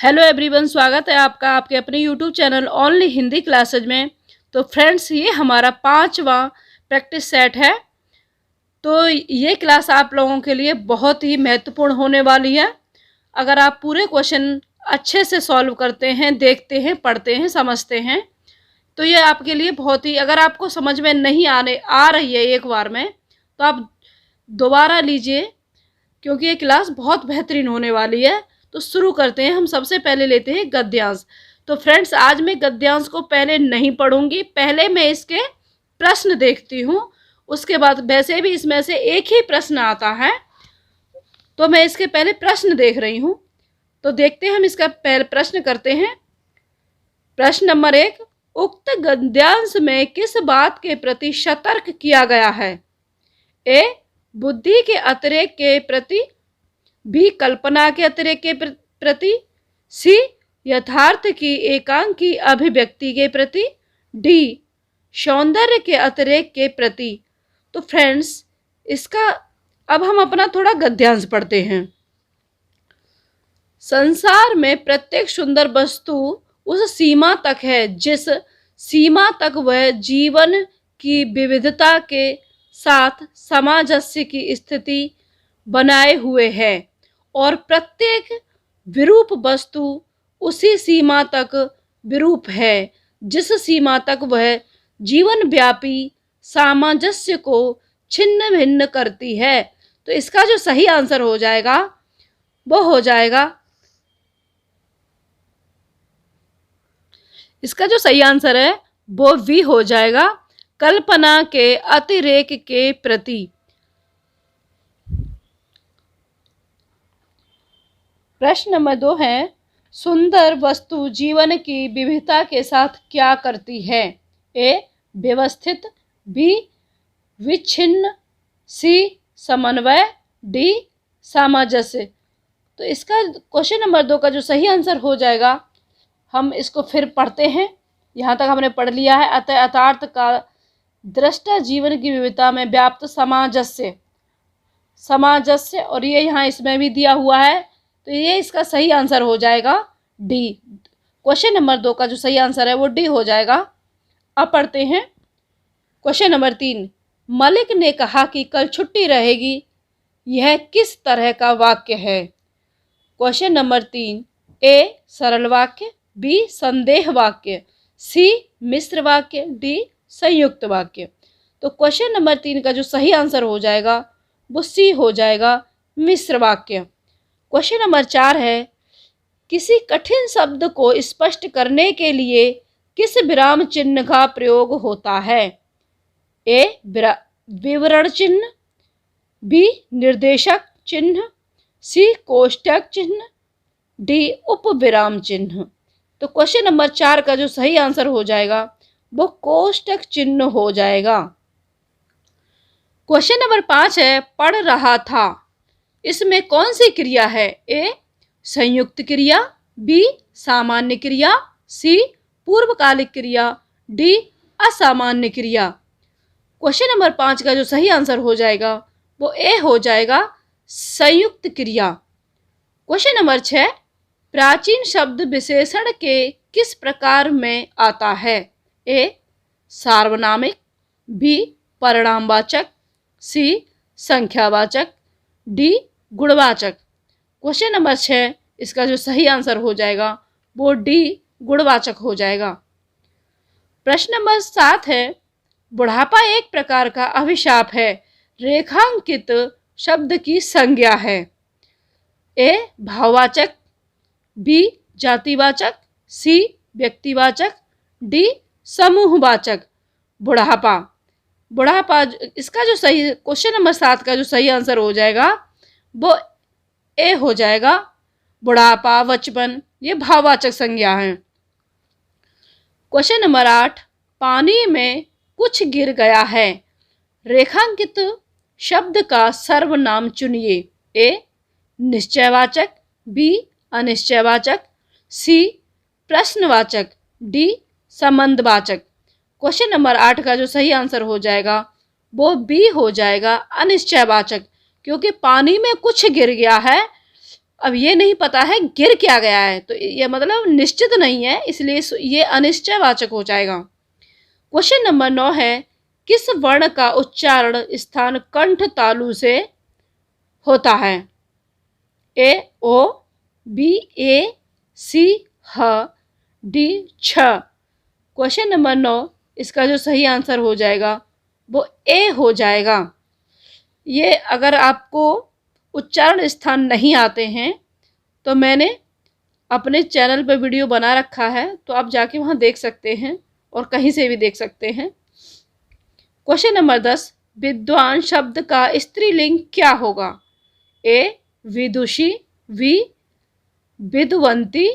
Hello everyone, स्वागत है आपका आपके अपने YouTube channel only Hindi classes में। तो फ्रेंड्स, ये हमारा 5वां प्रैक्टिस सेट है। तो ये क्लास आप लोगों के लिए बहुत ही महत्वपूर्ण होने वाली है। अगर आप पूरे क्वेश्चन अच्छे से सॉल्व करते हैं, देखते हैं, पढ़ते हैं, समझते हैं, तो ये आपके लिए बहुत ही, अगर आपको समझ में नहीं आ रही है एक बार में, तो आप दोबारा लीजिए, क्योंकि ये क्लास बहुत बेहतरीन होने वाली है। तो शुरू करते हैं। हम सबसे पहले लेते हैं गद्यांश। तो फ्रेंड्स, आज मैं गद्यांश को पहले नहीं पढ़ूंगी, पहले मैं इसके प्रश्न देखती हूँ। उसके बाद वैसे भी इसमें से एक ही प्रश्न आता है, तो मैं इसके पहले प्रश्न देख रही हूँ। तो देखते हैं, हम इसका पहले प्रश्न करते हैं। प्रश्न नंबर 1, उक्त गद्यांश में किस बात के प्रति सतर्क किया गया है? ए, बुद्धि के अतिरेक के प्रति, बी, कल्पना के अतिरेक के प्रति, सी, यथार्थ की एकांकी अभिव्यक्ति के प्रति, डी, सौंदर्य के अतिरेक के प्रति। तो फ्रेंड्स, इसका अब हम अपना थोड़ा गद्यांश पढ़ते हैं। संसार में प्रत्येक सुंदर वस्तु उस सीमा तक है जिस सीमा तक वह जीवन की विविधता के साथ सामंजस्य की स्थिति बनाए हुए है, और प्रत्येक विरूप वस्तु उसी सीमा तक विरूप है जिस सीमा तक वह जीवन व्यापी सामंजस्य को छिन्न भिन्न करती है। तो इसका जो सही आंसर हो जाएगा वो हो जाएगा, इसका जो सही आंसर है वो वी हो जाएगा, कल्पना के अतिरेक के प्रति। प्रश्न नंबर 2 है, सुंदर वस्तु जीवन की विविधता के साथ क्या करती है? ए, व्यवस्थित, बी, विच्छिन्न, सी, समन्वय, डी, सामंजस्य। तो इसका क्वेश्चन नंबर 2 का जो सही आंसर हो जाएगा, हम इसको फिर पढ़ते हैं। यहाँ तक हमने पढ़ लिया है। अतः यथार्थ का दृष्टा जीवन की विविधता में व्याप्त सामंजस्य, और ये यहाँ इसमें भी दिया हुआ है, तो ये इसका सही आंसर हो जाएगा डी। क्वेश्चन नंबर 2 का जो सही आंसर है वो डी हो जाएगा। अब पढ़ते हैं क्वेश्चन नंबर 3। मलिक ने कहा कि कल छुट्टी रहेगी, यह किस तरह का वाक्य है? क्वेश्चन नंबर 3, ए, सरल वाक्य, बी, संदेह वाक्य, सी, मिश्र वाक्य, डी, संयुक्त वाक्य। तो क्वेश्चन नंबर 3 का जो सही आंसर हो जाएगा वो सी हो जाएगा, मिश्र वाक्य। क्वेश्चन नंबर 4 है, किसी कठिन शब्द को स्पष्ट करने के लिए किस विराम चिन्ह का प्रयोग होता है? ए, विवरण चिन्ह, बी, निर्देशक चिन्ह, सी, कोष्ठक चिन्ह, डी, उपविराम चिन्ह। तो क्वेश्चन नंबर 4 का जो सही आंसर हो जाएगा वो कोष्ठक चिन्ह हो जाएगा। क्वेश्चन नंबर 5 है, पढ़ रहा था, इसमें कौन सी क्रिया है? ए, संयुक्त क्रिया, बी, सामान्य क्रिया, सी, पूर्वकालिक क्रिया, डी, असामान्य क्रिया। क्वेश्चन नंबर 5 का जो सही आंसर हो जाएगा वो ए हो जाएगा, संयुक्त क्रिया। क्वेश्चन नंबर 6, प्राचीन शब्द विशेषण के किस प्रकार में आता है? ए, सार्वनामिक, बी, परिणामवाचक, सी, संख्यावाचक, डी, गुणवाचक। क्वेश्चन नंबर 6, इसका जो सही आंसर हो जाएगा वो डी, गुणवाचक हो जाएगा। प्रश्न नंबर 7 है, बुढ़ापा एक प्रकार का अभिशाप है, रेखांकित शब्द की संज्ञा है। ए, भाववाचक, बी, जातिवाचक, सी, व्यक्तिवाचक, डी, समूहवाचक। बुढ़ापा इसका जो सही, क्वेश्चन नंबर 7 का जो सही आंसर हो जाएगा वो ए हो जाएगा, बुढ़ापा, बचपन, ये भाववाचक संज्ञा है। क्वेश्चन नंबर 8, पानी में कुछ गिर गया है, रेखांकित शब्द का सर्वनाम चुनिए। ए, निश्चयवाचक, बी, अनिश्चयवाचक, सी, प्रश्नवाचक, डी, संबंधवाचक। क्वेश्चन नंबर 8 का जो सही आंसर हो जाएगा वो बी हो जाएगा, अनिश्चयवाचक, क्योंकि पानी में कुछ गिर गया है, अब ये नहीं पता है गिर क्या गया है, तो ये मतलब निश्चित नहीं है, इसलिए ये अनिश्चयवाचक हो जाएगा। क्वेश्चन नंबर 9 है, किस वर्ण का उच्चारण स्थान कंठ तालु से होता है? ए ओ, बी ए, सी ह, डी छ। क्वेश्चन नंबर 9, इसका जो सही आंसर हो जाएगा वो ए हो जाएगा। ये अगर आपको उच्चारण स्थान नहीं आते हैं तो मैंने अपने चैनल पर वीडियो बना रखा है, तो आप जाके वहाँ देख सकते हैं और कहीं से भी देख सकते हैं। क्वेश्चन नंबर 10, विद्वान शब्द का स्त्रीलिंग क्या होगा? ए विदुषी, बी विद्वंती,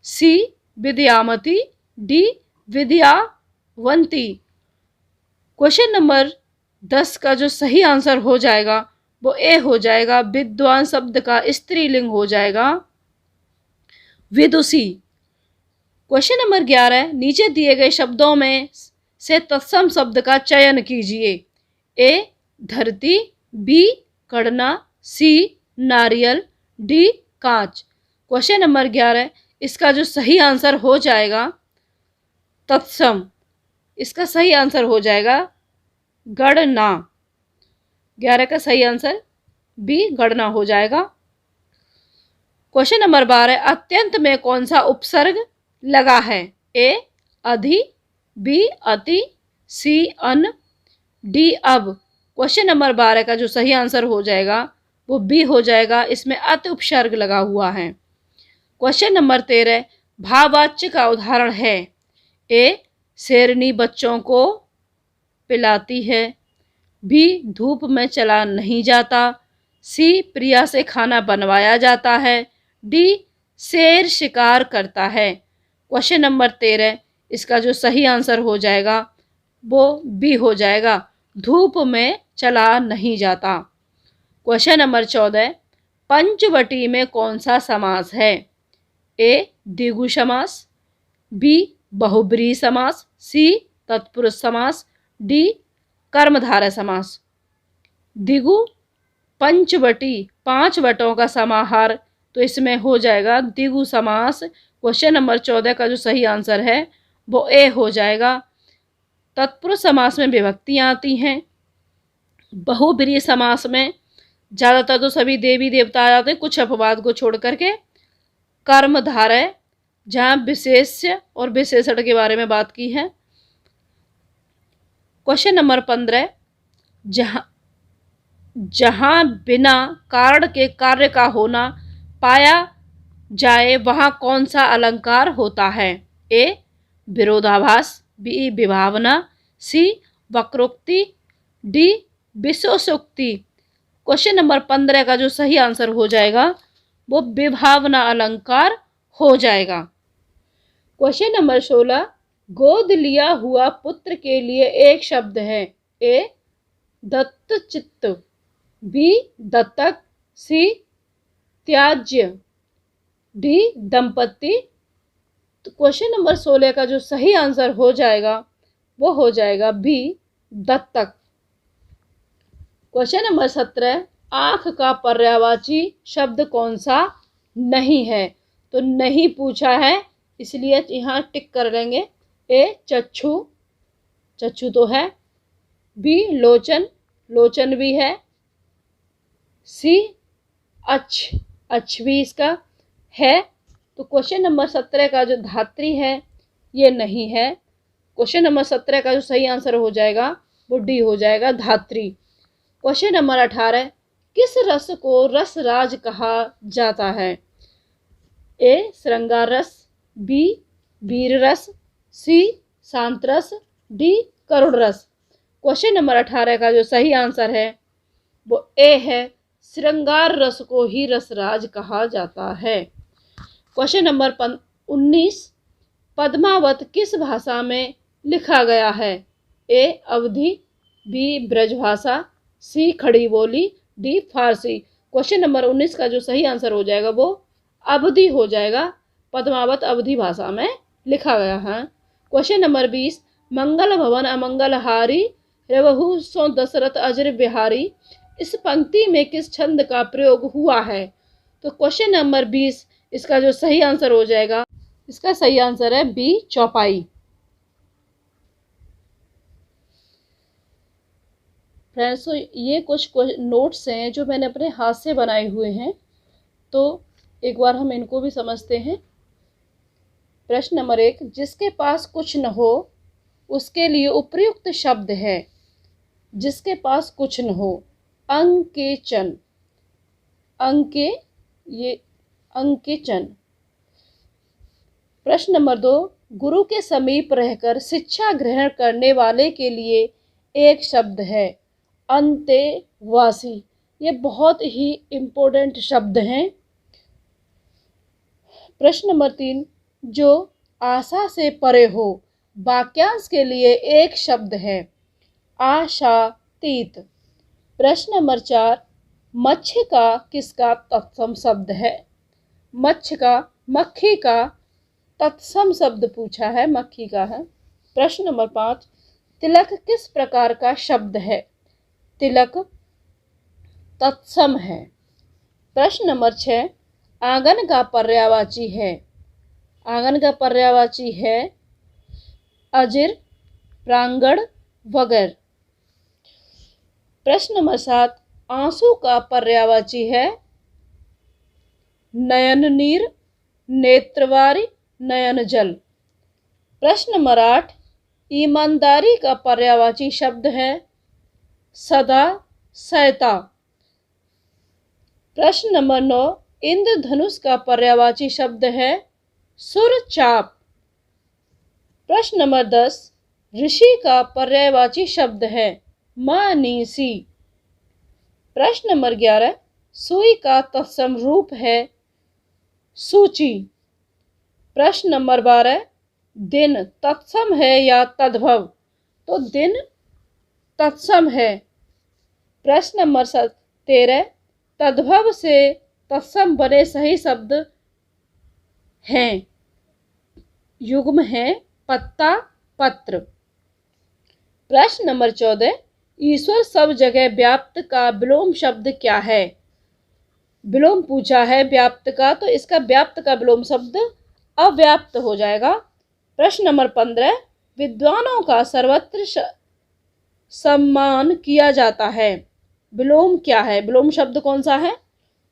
सी विद्यामती, डी विद्यावंती। क्वेश्चन नंबर 10 का जो सही आंसर हो जाएगा वो ए हो जाएगा। विद्वान शब्द का स्त्रीलिंग हो जाएगा विदुषी। क्वेश्चन नंबर 11, नीचे दिए गए शब्दों में से तत्सम शब्द का चयन कीजिए। ए धरती, बी कड़ना, सी नारियल, डी कांच। क्वेश्चन नंबर 11, इसका जो सही आंसर हो जाएगा तत्सम, इसका सही आंसर हो जाएगा गणना। 11 का सही आंसर बी गणना हो जाएगा। क्वेश्चन नंबर 12, अत्यंत में कौन सा उपसर्ग लगा है? ए अधि, बी अति, सी अन, डी अब। क्वेश्चन नंबर 12 का जो सही आंसर हो जाएगा वो बी हो जाएगा, इसमें अति उपसर्ग लगा हुआ है। क्वेश्चन नंबर 13, भाववाच्य का उदाहरण है। ए शेरनी बच्चों को पिलाती है, बी धूप में चला नहीं जाता, सी प्रिया से खाना बनवाया जाता है, डी शेर शिकार करता है। क्वेश्चन नंबर 13, इसका जो सही आंसर हो जाएगा वो बी हो जाएगा, धूप में चला नहीं जाता। क्वेश्चन नंबर 14, पंचवटी में कौन सा समास है? ए द्विगु समास, बी बहुब्रीहि समास, सी तत्पुरुष समास, डी कर्मधारय समास। द्विगु पंचवटी 5 वटों का समाहार, तो इसमें हो जाएगा द्विगु समास। क्वेश्चन नंबर 14 का जो सही आंसर है वो ए हो जाएगा। तत्पुरुष समास में विभक्तियाँ आती हैं, बहुब्रीहि समास में ज़्यादातर तो सभी देवी देवता आ जाते हैं, कुछ अपवाद को छोड़ करके। कर्मधारय जहाँ विशेष्य और विशेषण के बारे में बात की है। क्वेश्चन नंबर 15, जहाँ बिना कारण के कार्य का होना पाया जाए वहाँ कौन सा अलंकार होता है? ए विरोधाभास, बी विभावना, सी वक्रोक्ति, डी विशेषोक्ति। क्वेश्चन नंबर 15 का जो सही आंसर हो जाएगा वो विभावना अलंकार हो जाएगा। क्वेश्चन नंबर 16, गोद लिया हुआ पुत्र के लिए एक शब्द है। ए दत्तचित्त, बी दत्तक, सी त्याज्य, डी दंपति। तो क्वेश्चन नंबर 16 का जो सही आंसर हो जाएगा वो हो जाएगा बी दत्तक। क्वेश्चन नंबर 17, आँख का पर्यायवाची शब्द कौन सा नहीं है? तो नहीं पूछा है इसलिए यहाँ टिक कर लेंगे। ए चक्षु, चक्षु तो है, बी लोचन, लोचन भी है, सी अच्छ, अच्छ भी इसका है। तो क्वेश्चन नंबर 17 का जो धात्री है ये नहीं है। क्वेश्चन नंबर 17 का जो सही आंसर हो जाएगा वो डी हो जाएगा, धात्री। क्वेश्चन नंबर 18, किस रस को रसराज कहा जाता है? ए श्रृंगार रस, बी वीर रस, सी शांत रस, डी करुण रस। क्वेश्चन नंबर 18 का जो सही आंसर है वो ए है, श्रृंगार रस को ही रसराज कहा जाता है। क्वेश्चन नंबर 19, पद्मावत किस भाषा में लिखा गया है? ए अवधी, बी ब्रजभाषा, सी खड़ी बोली, डी फारसी। क्वेश्चन नंबर 19 का जो सही आंसर हो जाएगा वो अवधी हो जाएगा, पद्मावत अवधी भाषा में लिखा गया है। क्वेश्चन नंबर 20, मंगल भवन अमंगलहारी रवहु सो दशरथ अजर बिहारी, इस पंक्ति में किस छंद का प्रयोग हुआ है? तो क्वेश्चन नंबर 20 इसका जो सही आंसर हो जाएगा, इसका सही आंसर है बी, चौपाई। फ्रेंड्स, तो ये कुछ नोट्स हैं जो मैंने अपने हाथ से बनाए हुए हैं, तो एक बार हम इनको भी समझते हैं। प्रश्न नंबर 1, जिसके पास कुछ न हो उसके लिए उपयुक्त शब्द है। जिसके पास कुछ न हो, अंकेचन, अंके, ये अंकेचन। प्रश्न नंबर 2, गुरु के समीप रहकर शिक्षा ग्रहण करने वाले के लिए एक शब्द है, अंतेवासी। ये बहुत ही इम्पोर्टेंट शब्द हैं। प्रश्न नंबर 3, जो आशा से परे हो, वाक्यांश के लिए एक शब्द है, आशातीत। प्रश्न नंबर 4, मच्छी का किसका तत्सम शब्द है। मच्छ का, मक्खी का तत्सम शब्द पूछा है, मक्खी का है। प्रश्न नंबर 5, तिलक किस प्रकार का शब्द है। तिलक तत्सम है। प्रश्न नंबर 6, आंगन का पर्यायवाची है। आंगन का पर्यायवाची है अजिर, प्रांगण, वगैरह। प्रश्न नंबर 7, आंसू का पर्यायवाची है नयन नीर, नेत्रवारी, नयन जल। प्रश्न नंबर 8, ईमानदारी का पर्यायवाची शब्द है सदा, सयता। प्रश्न नंबर 9, इंद्रधनुष का पर्यायवाची शब्द है सुरचाप। प्रश्न नंबर 10, ऋषि का पर्यायवाची शब्द है मनीषी। प्रश्न नंबर 11, सुई का तत्सम रूप है सूची। प्रश्न नंबर 12, दिन तत्सम है या तद्भव। तो दिन तत्सम है। प्रश्न नंबर 13, तद्भव से तत्सम बने सही शब्द हैं, युग्म है पत्ता, पत्र। प्रश्न नंबर 14, ईश्वर सब जगह व्याप्त का विलोम शब्द क्या है। विलोम पूछा है व्याप्त का, तो इसका व्याप्त का विलोम शब्द अव्याप्त हो जाएगा। प्रश्न नंबर 15, विद्वानों का सर्वत्र सम्मान किया जाता है। विलोम क्या है, विलोम शब्द कौन सा है,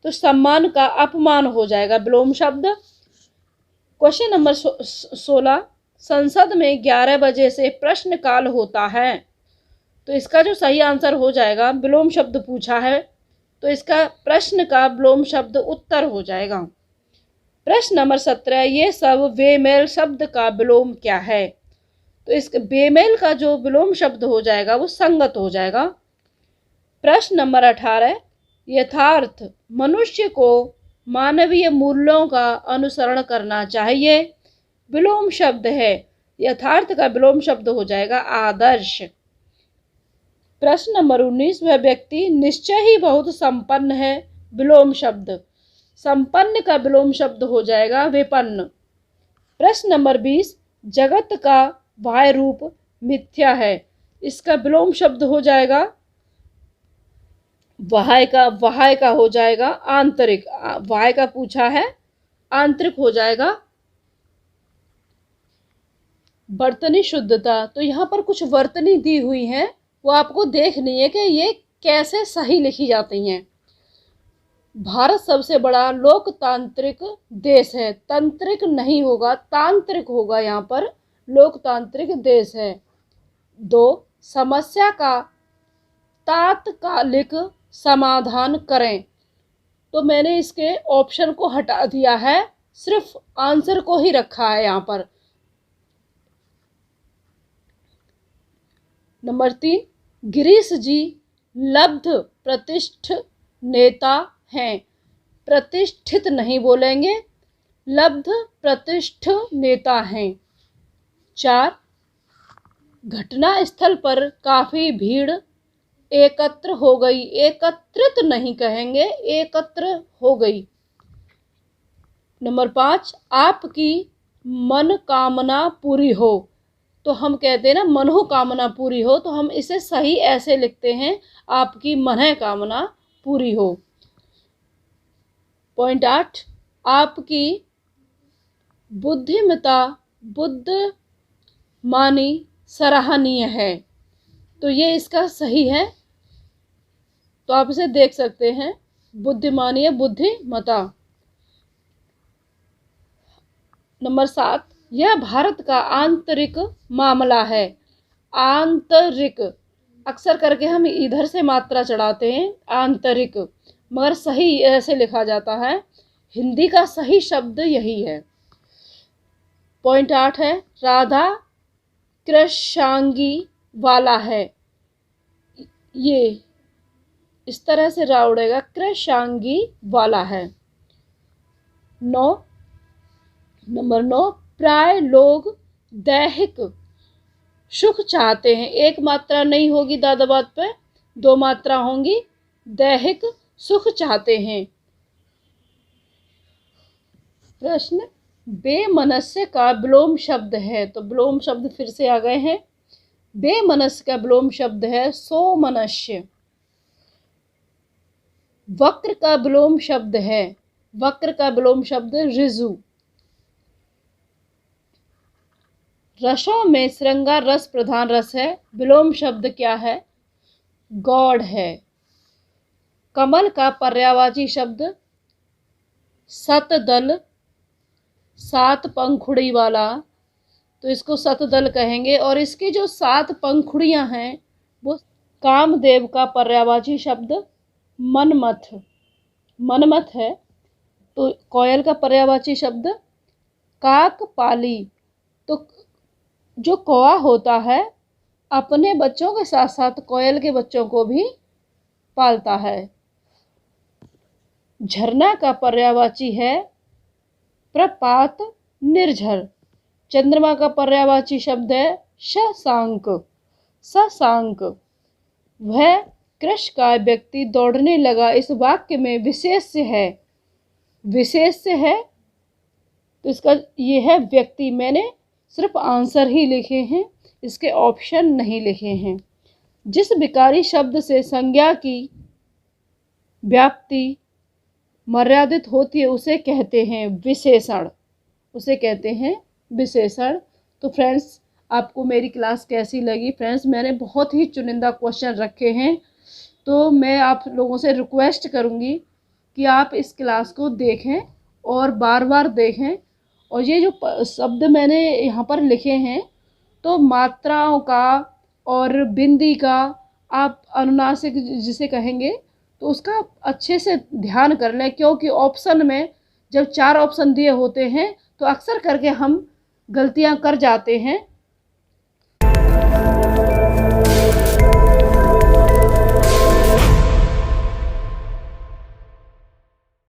तो सम्मान का अपमान हो जाएगा विलोम शब्द। क्वेश्चन नंबर 16, संसद में 11 बजे से प्रश्नकाल होता है। तो इसका जो सही आंसर हो जाएगा, विलोम शब्द पूछा है तो इसका प्रश्न का विलोम शब्द उत्तर हो जाएगा। प्रश्न नंबर 17, ये सब बेमेल शब्द का विलोम क्या है। तो इस बेमेल का जो विलोम शब्द हो जाएगा वो संगत हो जाएगा। प्रश्न नंबर 18, यथार्थ मनुष्य को मानवीय मूल्यों का अनुसरण करना चाहिए। विलोम शब्द है, यथार्थ का विलोम शब्द हो जाएगा आदर्श। प्रश्न नंबर 19, वह व्यक्ति निश्चय ही बहुत संपन्न है। विलोम शब्द, संपन्न का विलोम शब्द हो जाएगा विपन्न। प्रश्न नंबर 20, जगत का बाह्य रूप मिथ्या है। इसका विलोम शब्द हो जाएगा बाह्य का हो जाएगा आंतरिक। बाह्य का पूछा है, आंतरिक हो जाएगा वर्तनी शुद्धता। तो यहाँ पर कुछ वर्तनी दी हुई हैं, वो आपको देखनी है कि ये कैसे सही लिखी जाती हैं। भारत सबसे बड़ा लोकतांत्रिक देश है। तंत्रिक नहीं होगा, तांत्रिक होगा, यहाँ पर लोकतांत्रिक देश है। 2, समस्या का तात्कालिक समाधान करें। तो मैंने इसके ऑप्शन को हटा दिया है, सिर्फ आंसर को ही रखा है यहाँ पर। नंबर 3, गिरीश जी लब्ध प्रतिष्ठित नेता हैं। प्रतिष्ठित नहीं बोलेंगे, लब्ध प्रतिष्ठित नेता हैं। 4, घटना स्थल पर काफी भीड़ एकत्र हो गई। एकत्रित नहीं कहेंगे, एकत्र हो गई। नंबर 5, आपकी मनोकामना पूरी हो। तो हम कहते हैं ना मनोकामना पूरी हो, तो हम इसे सही ऐसे लिखते हैं आपकी मनोकामना पूरी हो। पॉइंट 8, आपकी बुद्धिमत्ता बुद्धिमानी सराहनीय है। तो ये इसका सही है, तो आप इसे देख सकते हैं, बुद्धिमानी या बुद्धिमत्ता। नंबर 7, यह भारत का आंतरिक मामला है। आंतरिक अक्सर करके हम इधर से मात्रा चढ़ाते हैं आंतरिक, मगर सही ऐसे लिखा जाता है। हिंदी का सही शब्द यही है। पॉइंट 8 है, राधा कृशांगी वाला है। ये इस तरह से रा उड़ेगा, कृशांगी वाला है। 9, नंबर 9, प्राय लोग दैहिक सुख चाहते हैं। एक मात्रा नहीं होगी दादाबाद पे, 2 मात्रा होंगी। दैहिक सुख चाहते हैं। प्रश्न, बेमनस्य का विलोम शब्द है। तो विलोम शब्द फिर से आ गए हैं। बेमनस्य का विलोम शब्द है सोमनस्य। वक्र का विलोम शब्द है, वक्र का विलोम शब्द ऋजु। रसों में श्रृंगार रस प्रधान रस है, विलोम शब्द क्या है? गौड़ है। कमल का पर्यायवाची शब्द सतदल, 7 पंखुड़ी वाला, तो इसको सतदल कहेंगे। और इसकी जो 7 पंखुड़ियां हैं वो कामदेव का पर्यायवाची शब्द मनमथ, मनमथ है। तो कोयल का पर्यायवाची शब्द काकपाली। तो जो कौवा होता है अपने बच्चों के साथ साथ कोयल के बच्चों को भी पालता है। झरना का पर्यायवाची है प्रपात निर्झर। चंद्रमा का पर्यायवाची शब्द है शशांक, शशांक। वह कृश का व्यक्ति दौड़ने लगा, इस वाक्य में विशेष्य है, विशेष्य है, तो इसका ये है व्यक्ति। मैंने सिर्फ आंसर ही लिखे हैं, इसके ऑप्शन नहीं लिखे हैं। जिस विकारी शब्द से संज्ञा की व्याप्ति मर्यादित होती है उसे कहते हैं विशेषण, उसे कहते हैं विशेषण। तो फ्रेंड्स, आपको मेरी क्लास कैसी लगी? फ्रेंड्स, मैंने बहुत ही चुनिंदा क्वेश्चन रखे हैं, तो मैं आप लोगों से रिक्वेस्ट करूंगी कि आप इस क्लास को देखें और बार बार देखें। और ये जो शब्द मैंने यहाँ पर लिखे हैं, तो मात्राओं का और बिंदी का आप अनुनासिक जिसे कहेंगे, तो उसका अच्छे से ध्यान कर लें, क्योंकि ऑप्शन में जब 4 ऑप्शन दिए होते हैं तो अक्सर करके हम गलतियाँ कर जाते हैं।